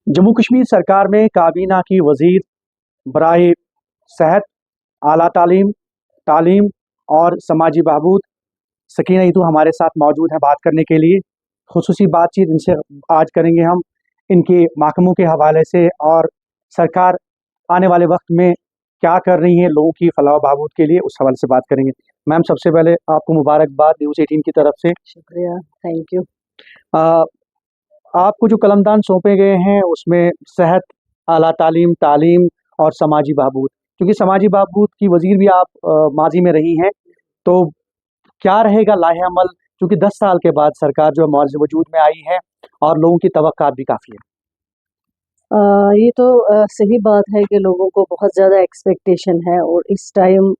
जम्मू कश्मीर सरकार में काबीना की वजीर बराए सेहत, आला तालीम, तालीम और समाजी बहबूद सकीना ईदू हमारे साथ मौजूद हैं बात करने के लिए। खुसूसी बातचीत इनसे आज करेंगे हम इनके महकमों के हवाले से, और सरकार आने वाले वक्त में क्या कर रही है लोगों की फलाह बहबूद के लिए, उस हवाले से बात करेंगे। मैम, सबसे पहले आपको मुबारकबाद न्यूज़ 18 की तरफ से। शुक्रिया, थैंक यू। आ, आपको जो कलमदान सौंपे गए हैं उसमें सेहत, आला तालीम, तालीम और समाजी बहबूद, क्योंकि समाजी बहबूद की वजीर भी आप माजी में रही हैं, तो क्या रहेगा लाहे अमल, क्योंकि 10 साल के बाद सरकार जो है मौज वजूद में आई है और लोगों की तवक्कात भी काफ़ी है। ये तो सही बात है कि लोगों को बहुत ज़्यादा एक्सपेक्टेशन है, और इस टाइम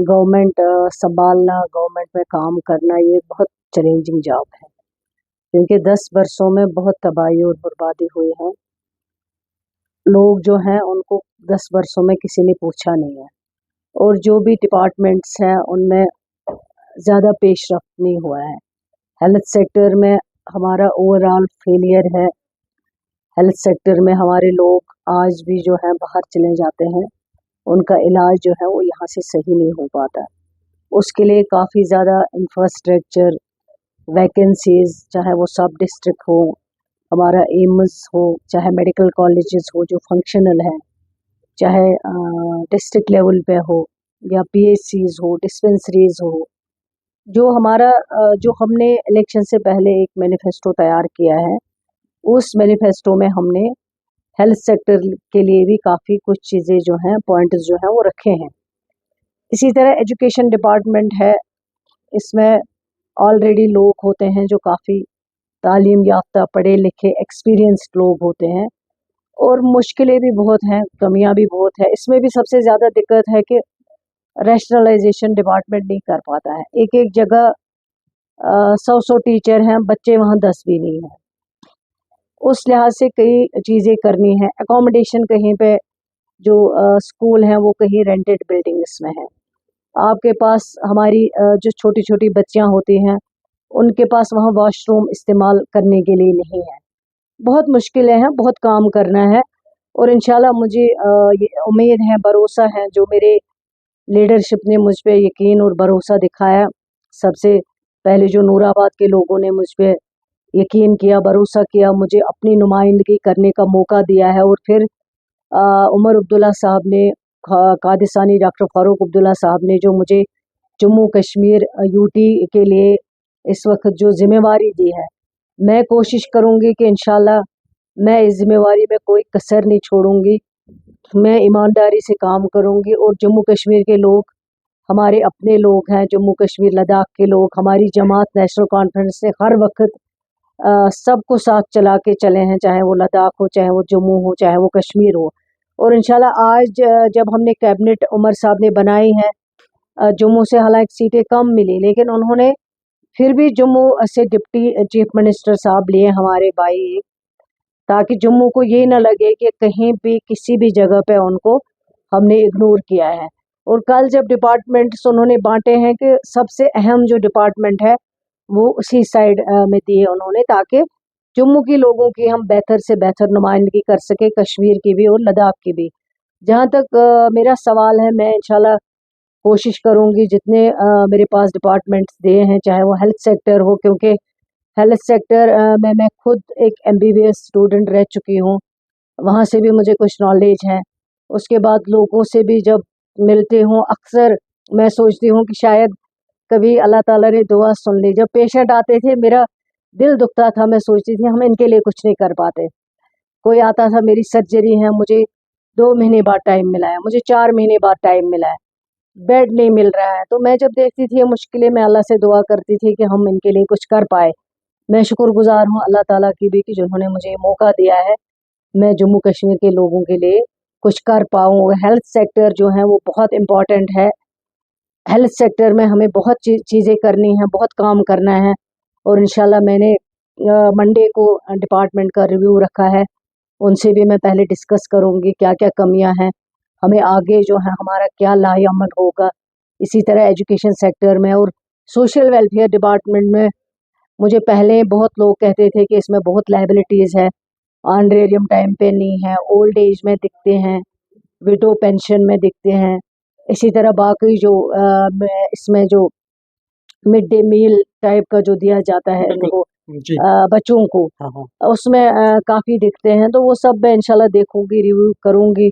गवर्नमेंट संभालना, गवर्नमेंट में काम करना, ये बहुत चैलेंजिंग जॉब है, क्योंकि 10 वर्षों में बहुत तबाही और बर्बादी हुई है। लोग जो हैं उनको 10 वर्षों में किसी ने पूछा नहीं है, और जो भी डिपार्टमेंट्स हैं उनमें ज़्यादा पेशरफ्त नहीं हुआ है। हेल्थ सेक्टर में हमारा ओवरऑल फेलियर है। हेल्थ सेक्टर में हमारे लोग आज भी जो है बाहर चले जाते हैं, उनका इलाज जो है वो यहाँ से सही नहीं हो पाता। उसके लिए काफ़ी ज़्यादा इंफ्रास्ट्रक्चर, वैकेंसीज़, चाहे वो सब डिस्ट्रिक्ट हो, हमारा एम्स हो, चाहे मेडिकल कॉलेजेस हो जो फंक्शनल हैं, चाहे डिस्ट्रिक्ट लेवल पे हो, या पीएचसीज हो, डिस्पेंसरीज हो। जो हमारा जो हमने इलेक्शन से पहले एक मैनिफेस्टो तैयार किया है, उस मैनिफेस्टो में हमने हेल्थ सेक्टर के लिए भी काफ़ी कुछ चीज़ें जो हैं, पॉइंट्स जो हैं वो रखे हैं। इसी तरह एजुकेशन डिपार्टमेंट है, इसमें ऑलरेडी लोग होते हैं जो काफ़ी तालीम याफ्ता, पढ़े लिखे, एक्सपीरियंस्ड लोग होते हैं, और मुश्किलें भी बहुत हैं, कमियां भी बहुत है। इसमें भी सबसे ज़्यादा दिक्कत है कि रैशनलाइजेशन डिपार्टमेंट नहीं कर पाता है। एक एक जगह 100 टीचर हैं, बच्चे वहाँ 10 भी नहीं हैं। उस लिहाज से कई चीज़ें करनी है। एकोमोडेशन कहीं पे जो स्कूल हैं वो कहीं रेंटेड बिल्डिंग्स में है। आपके पास हमारी जो छोटी छोटी बच्चियां होती हैं, उनके पास वहाँ वॉशरूम इस्तेमाल करने के लिए नहीं है। बहुत मुश्किलें हैं, बहुत काम करना है, और इंशाल्लाह मुझे ये उम्मीद है, भरोसा है, जो मेरे लीडरशिप ने मुझ पे यकीन और भरोसा दिखाया। सबसे पहले जो नूराबाद के लोगों ने मुझ पे यकीन किया, भरोसा किया, मुझे अपनी नुमाइंदगी करने का मौका दिया है, और फिर उमर अब्दुल्ला साहब ने, कादिसानी डॉक्टर फ़ारूक अब्दुल्ला साहब ने जो मुझे जम्मू कश्मीर यूटी के लिए इस वक्त जो ज़िम्मेवारी दी है, मैं कोशिश करूँगी कि इंशाल्लाह मैं इस ज़िम्मेवारी में कोई कसर नहीं छोड़ूंगी। मैं ईमानदारी से काम करूँगी, और जम्मू कश्मीर के लोग हमारे अपने लोग हैं। जम्मू कश्मीर लद्दाख के लोग, हमारी जमात नेशनल कॉन्फ्रेंस से हर वक्त सबको साथ चला के चले हैं, चाहे वो लद्दाख हो, चाहे वो जम्मू हो, चाहे वो कश्मीर हो। और इंशाल्लाह आज जब हमने कैबिनेट उमर साहब ने बनाई है, जम्मू से हालांकि सीटें कम मिली, लेकिन उन्होंने फिर भी जम्मू से डिप्टी चीफ मिनिस्टर साहब लिए हमारे भाई, ताकि जम्मू को ये ना लगे कि कहीं भी किसी भी जगह पे उनको हमने इग्नोर किया है। और कल जब डिपार्टमेंट्स उन्होंने बांटे हैं, कि सबसे अहम जो डिपार्टमेंट है वो उसी साइड में दिए उन्होंने, ताकि जम्मू के लोगों की हम बेहतर से बेहतर नुमाइंदगी कर सके, कश्मीर की भी और लद्दाख की भी। जहाँ तक मेरा सवाल है, मैं इंशाल्लाह कोशिश करूँगी जितने मेरे पास डिपार्टमेंट्स दिए हैं, चाहे वो हेल्थ सेक्टर हो, क्योंकि हेल्थ सेक्टर में मैं खुद एक एमबीबीएस स्टूडेंट रह चुकी हूँ, वहाँ से भी मुझे कुछ नॉलेज है। उसके बाद लोगों से भी जब मिलती हूँ, अक्सर मैं सोचती हूँ कि शायद कभी अल्लाह ताला ने दुआ सुन ली। जब पेशेंट आते थे, मेरा दिल दुखता था, मैं सोचती थी हम इनके लिए कुछ नहीं कर पाते। कोई आता था, मेरी सर्जरी है, मुझे 2 महीने बाद टाइम मिला है, मुझे 4 महीने बाद टाइम मिला है, बेड नहीं मिल रहा है। तो मैं जब देखती थी ये मुश्किलें, मैं अल्लाह से दुआ करती थी कि हम इनके लिए कुछ कर पाए। मैं शुक्रगुजार हूँ अल्लाह ताला की भी, कि जिन्होंने मुझे ये मौका दिया है, मैं जम्मू कश्मीर के लोगों के लिए कुछ कर पाऊँ। हेल्थ सेक्टर जो है वो बहुत इम्पोर्टेंट है। हेल्थ सेक्टर में हमें बहुत चीज़ें करनी हैं, बहुत काम करना है, और इंशाल्लाह मैंने मंडे को डिपार्टमेंट का रिव्यू रखा है, उनसे भी मैं पहले डिस्कस करूँगी क्या क्या कमियां हैं, हमें आगे जो है हमारा क्या लाएअमल होगा। इसी तरह एजुकेशन सेक्टर में और सोशल वेलफेयर डिपार्टमेंट में मुझे पहले बहुत लोग कहते थे कि इसमें बहुत लायबिलिटीज़ है, ऑनरेरियम टाइम पे नहीं है, ओल्ड एज में दिखते हैं, विडो पेंशन में दिखते हैं। इसी तरह बाकी जो इसमें जो मिड डे मील टाइप का जो दिया जाता है बिल्कुल इनको जी। बच्चों को, हाँ हाँ। उसमें काफ़ी दिखते हैं। तो वो सब मैं इंशाल्लाह देखूंगी, रिव्यू करूंगी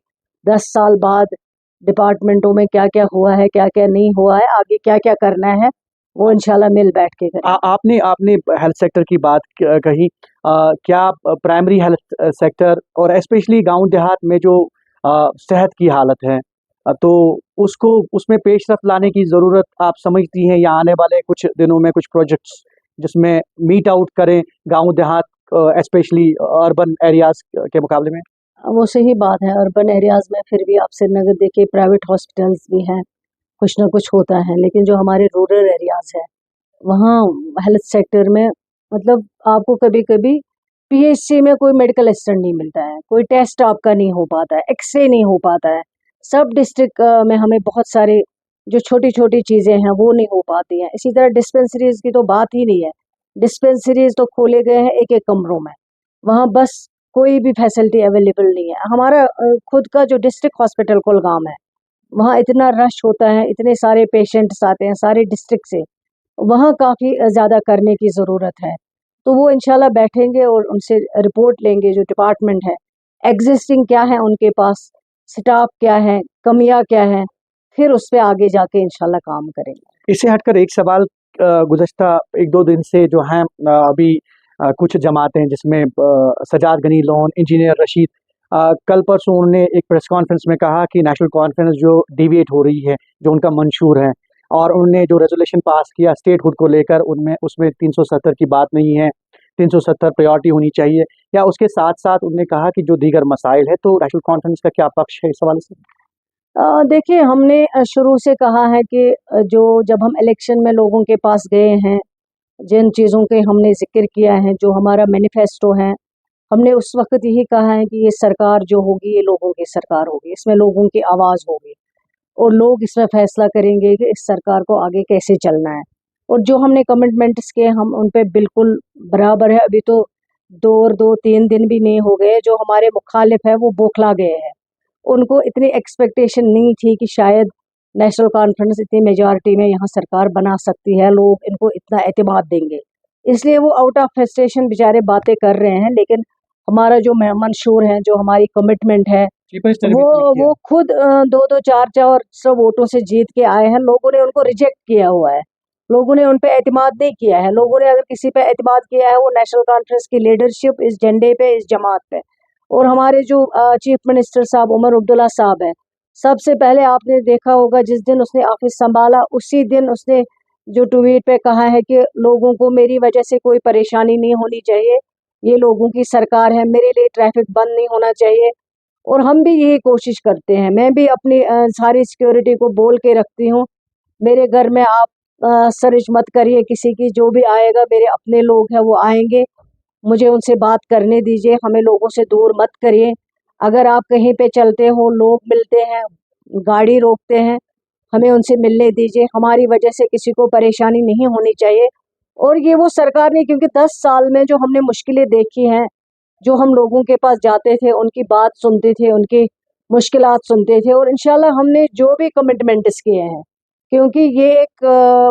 10 साल बाद डिपार्टमेंटों में क्या क्या हुआ है, क्या क्या नहीं हुआ है, आगे क्या क्या करना है, वो इंशाल्लाह मिल बैठ के करेंगे। आपने आपने हेल्थ सेक्टर की बात कही। क्या प्राइमरी हेल्थ सेक्टर और स्पेशली गांव देहात में जो सेहत की हालत है, तो उसको उसमें पेशरफ्त लाने की ज़रूरत आप समझती हैं, या आने वाले कुछ दिनों में कुछ प्रोजेक्ट्स जिसमें मीट आउट करें गांव देहात, स्पेशली अर्बन एरियाज के मुकाबले में? वो सही बात है, अर्बन एरियाज़ में फिर भी आप श्रीनगर देखिए प्राइवेट हॉस्पिटल्स भी हैं, कुछ ना कुछ होता है, लेकिन जो हमारे रूरल एरियाज़ है वहाँ हेल्थ सेक्टर में मतलब आपको कभी-कभी पीएचसी में कोई मेडिकल असिस्टेंट नहीं मिलता है, कोई टेस्ट आपका नहीं हो पाता है, एक्स-रे नहीं हो पाता है। सब डिस्ट्रिक्ट में हमें बहुत सारे जो छोटी-छोटी चीज़ें हैं वो नहीं हो पाती हैं। इसी तरह डिस्पेंसरीज़ की तो बात ही नहीं है। डिस्पेंसरीज़ तो खोले गए हैं एक-एक कमरों में। वहाँ बस कोई भी फैसिलिटी अवेलेबल नहीं है। हमारा खुद का जो डिस्ट्रिक्ट हॉस्पिटल कुलगाम है, वहाँ इतना रश होता है, इतने सारे पेशेंट्स आते हैं सारे डिस्ट्रिक्ट से, वहाँ काफ़ी ज़्यादा करने की ज़रूरत है। तो वो इंशाल्लाह बैठेंगे और उनसे रिपोर्ट लेंगे जो डिपार्टमेंट है, एग्ज़िस्टिंग क्या है उनके पास, स्टाफ क्या है, कमियाँ क्या हैं, फिर उस पे आगे जाके इंशाल्लाह काम करेंगे। इससे हटकर एक सवाल, गुज़श्ता 1-2 दिन से जो हैं, अभी कुछ जमातें जिसमें सजाद गनी लोन, इंजीनियर रशीद, कल परसों उन्होंने एक प्रेस कॉन्फ्रेंस में कहा कि नेशनल कॉन्फ्रेंस जो डिविएट हो रही है, जो उनका मंशूर है, और उन्होंने जो रेज़ोल्यूशन पास किया स्टेटहुड को लेकर, उनमें उसमें 370 की बात नहीं है, 370 प्रायोरिटी होनी चाहिए, या उसके साथ-साथ उन्होंने कहा कि जो दीगर मसाइल है, तो नेशनल कॉन्फ्रेंस का क्या पक्ष है इस हवाले से? देखिए हमने शुरू से कहा है कि जो जब हम इलेक्शन में लोगों के पास गए हैं, जिन चीज़ों के हमने ज़िक्र किया है, जो हमारा मैनिफेस्टो है, हमने उस वक़्त यही कहा है कि ये सरकार जो होगी, ये लोगों की सरकार होगी, इसमें लोगों की आवाज़ होगी और लोग इसमें फ़ैसला करेंगे कि इस सरकार को आगे कैसे चलना है। और जो हमने कमिटमेंट्स किए हम उन पे बिल्कुल बराबर है। अभी तो 2 और 2-3 दिन भी नहीं हो गए, जो हमारे मुखालिफ है वो बौखला गए हैं। उनको इतनी एक्सपेक्टेशन नहीं थी कि शायद नेशनल कॉन्फ्रेंस इतनी मेजॉरिटी में यहाँ सरकार बना सकती है, लोग इनको इतना एतमाद देंगे। इसलिए वो आउट ऑफ फ्रस्ट्रेशन बेचारे बातें कर रहे हैं, लेकिन हमारा जो मंशूर है, जो हमारी कमिटमेंट है, वो खुद 2-2 4-4 सौ वोटों से जीत के आए हैं। लोगों ने उनको रिजेक्ट किया हुआ है, लोगों ने उन पे एतमाद नहीं किया है। लोगों ने अगर किसी पे एतमाद किया है वो नेशनल कॉन्फ्रेंस की लीडरशिप, इस झंडे पे, इस जमात पे। और हमारे जो चीफ मिनिस्टर साहब उमर अब्दुल्ला साहब हैं, सबसे पहले आपने देखा होगा जिस दिन उसने ऑफिस संभाला उसी दिन उसने जो ट्वीट पे कहा है कि लोगों को मेरी वजह से कोई परेशानी नहीं होनी चाहिए, ये लोगों की सरकार है, मेरे लिए ट्रैफिक बंद नहीं होना चाहिए। और हम भी यही कोशिश करते हैं, मैं भी अपनी सारी सिक्योरिटी को बोल के रखती हूँ, मेरे घर में आप सर्च मत करिए किसी की, जो भी आएगा मेरे अपने लोग हैं वो आएंगे, मुझे उनसे बात करने दीजिए, हमें लोगों से दूर मत करिए। अगर आप कहीं पे चलते हो, लोग मिलते हैं, गाड़ी रोकते हैं, हमें उनसे मिलने दीजिए, हमारी वजह से किसी को परेशानी नहीं होनी चाहिए। और ये वो सरकार ने, क्योंकि 10 साल में जो हमने मुश्किलें देखी हैं, जो हम लोगों के पास जाते थे, उनकी बात सुनते थे, उनकी मुश्किलात सुनते थे, और इंशाल्लाह हमने जो भी कमिटमेंट्स किए हैं, क्योंकि ये एक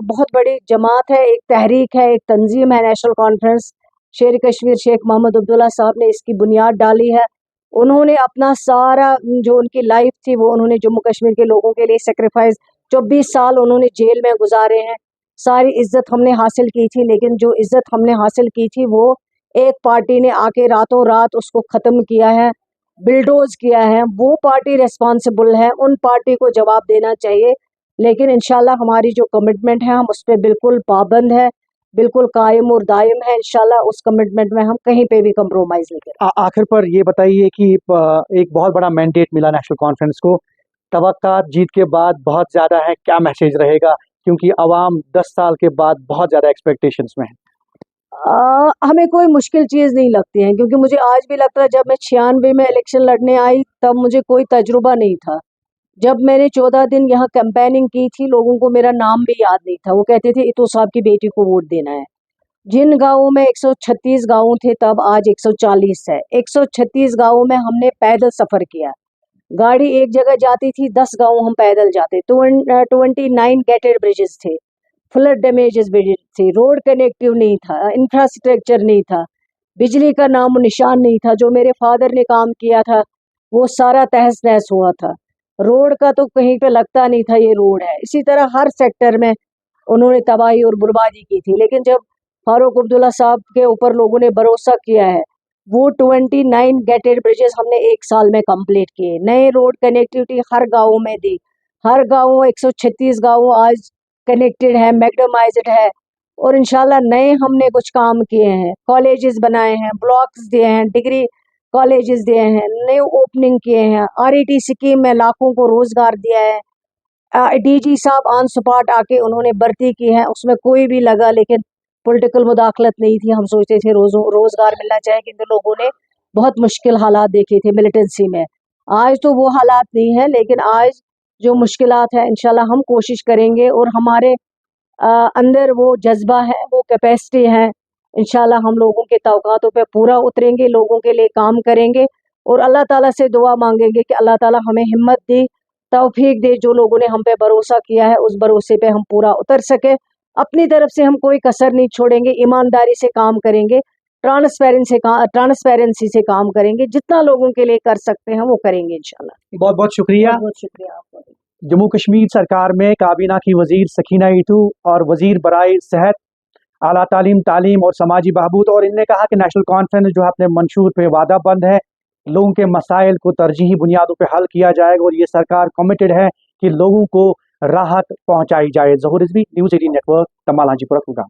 बहुत बड़ी जमात है, एक तहरीक है, एक तंजीम है नेशनल कॉन्फ्रेंस। शेर कश्मीर शेख मोहम्मद अब्दुल्ला साहब ने इसकी बुनियाद डाली है। उन्होंने अपना सारा जो उनकी लाइफ थी वो उन्होंने जम्मू कश्मीर के लोगों के लिए सेक्रीफाइस, 24 साल उन्होंने जेल में गुजारे हैं। सारी इज्जत हमने हासिल की थी, लेकिन जो इज्जत हमने हासिल की थी वो एक पार्टी ने आके रातों रात उसको ख़त्म किया है, बिल्डोज किया है। वो पार्टी रिस्पॉन्सिबल है, उन पार्टी को जवाब देना चाहिए। लेकिन इंशाल्लाह हमारी जो कमिटमेंट है हम उस पर बिल्कुल पाबंद है, बिल्कुल कायम और दायम है। इंशाल्लाह उस कमिटमेंट में हम कहीं पे भी कंप्रोमाइज़ नहीं करेंगे। आखिर पर ये बताइए कि एक बहुत बड़ा मैंडेट मिला नेशनल कॉन्फ्रेंस को, तवक्कात जीत के बाद बहुत ज़्यादा है, क्या मैसेज रहेगा? क्योंकि अवाम 10 साल के बाद बहुत ज़्यादा एक्सपेक्टेशंस में है। हमें कोई मुश्किल चीज़ नहीं लगती है, क्योंकि मुझे आज भी लगता है जब मैं 96 में इलेक्शन लड़ने आई तब मुझे कोई तजुर्बा नहीं था। जब मैंने 14 दिन यहाँ कैंपेनिंग की थी, लोगों को मेरा नाम भी याद नहीं था। वो कहते थे इतो साहब की बेटी को वोट देना है। जिन गाँवों में 136 गाँव थे तब आज 140 है। 136 गाँवों में हमने पैदल सफ़र किया। गाड़ी एक जगह जाती थी, 10 गाँव हम पैदल जाते। 29 गेटेड ब्रिजेस थे, फ्लड डैमेजेस ब्रिजेस थे, रोड कनेक्टिव नहीं था, इंफ्रास्ट्रक्चर नहीं था, बिजली का नामो निशान नहीं था। जो मेरे फादर ने काम किया था वो सारा तहस नहस हुआ था। रोड का तो कहीं पे लगता नहीं था ये रोड है। इसी तरह हर सेक्टर में उन्होंने तबाही और बर्बादी की थी। लेकिन जब फारूक अब्दुल्ला साहब के ऊपर लोगों ने भरोसा किया है, वो 29 गेटेड ब्रिजेस हमने 1 साल में कंप्लीट किए। नए रोड कनेक्टिविटी हर गाँव में दी। हर गाँव 136 गाँव आज कनेक्टेड है, मैग्नेटाइज्ड है और इंशाल्लाह नए हमने कुछ काम किए हैं। कॉलेजेस बनाए हैं, ब्लॉक्स दिए हैं, डिग्री कॉलेजेस दिए हैं, नए ओपनिंग किए हैं। RET स्कीम में लाखों को रोजगार दिया है। DG साहब ऑन स्पॉट आके उन्होंने भर्ती की है, उसमें कोई भी लगा लेकिन पॉलिटिकल मुदाखलत नहीं थी। हम सोचते थे रोजगार मिलना चाहिए, किंतु लोगों ने बहुत मुश्किल हालात देखे थे मिलिटेंसी में। आज तो वो हालात नहीं है, लेकिन आज जो मुश्किलात है इंशाल्लाह हम कोशिश करेंगे और हमारे अंदर वो जज्बा है, वो कैपेसिटी है। इंशाल्लाह हम लोगों के तौक़ातों पे पूरा उतरेंगे, लोगों के लिए काम करेंगे और अल्लाह ताला से दुआ मांगेंगे कि अल्लाह ताला हमें हिम्मत दे, तौफीक दे। जो लोगों ने हम पे भरोसा किया है उस भरोसे पे हम पूरा उतर सके। अपनी तरफ से हम कोई कसर नहीं छोड़ेंगे, ईमानदारी से काम करेंगे, ट्रांसपेरेंसी से काम करेंगे। जितना लोगों के लिए कर सकते हैं वो करेंगे इंशाल्लाह। बहुत बहुत शुक्रिया। बहुत बहुत शुक्रिया आपका। जम्मू कश्मीर सरकार में काबीना की वजीर सकीना ईटू और वजीर बराए सेहत, आला तालीम और समाजी बहबूद, और इनने कहा कि नेशनल कॉन्फ्रेंस जो है अपने मंशूर पे वादा बंद है, लोगों के मसाइल को तरजीही बुनियादों पे हल किया जाएगा और ये सरकार कमिटेड है कि लोगों को राहत पहुंचाई जाए। ज़हूर रिजवी, न्यूज़ 18 नेटवर्क, तमाल हाजीपुरा, कुलगाम।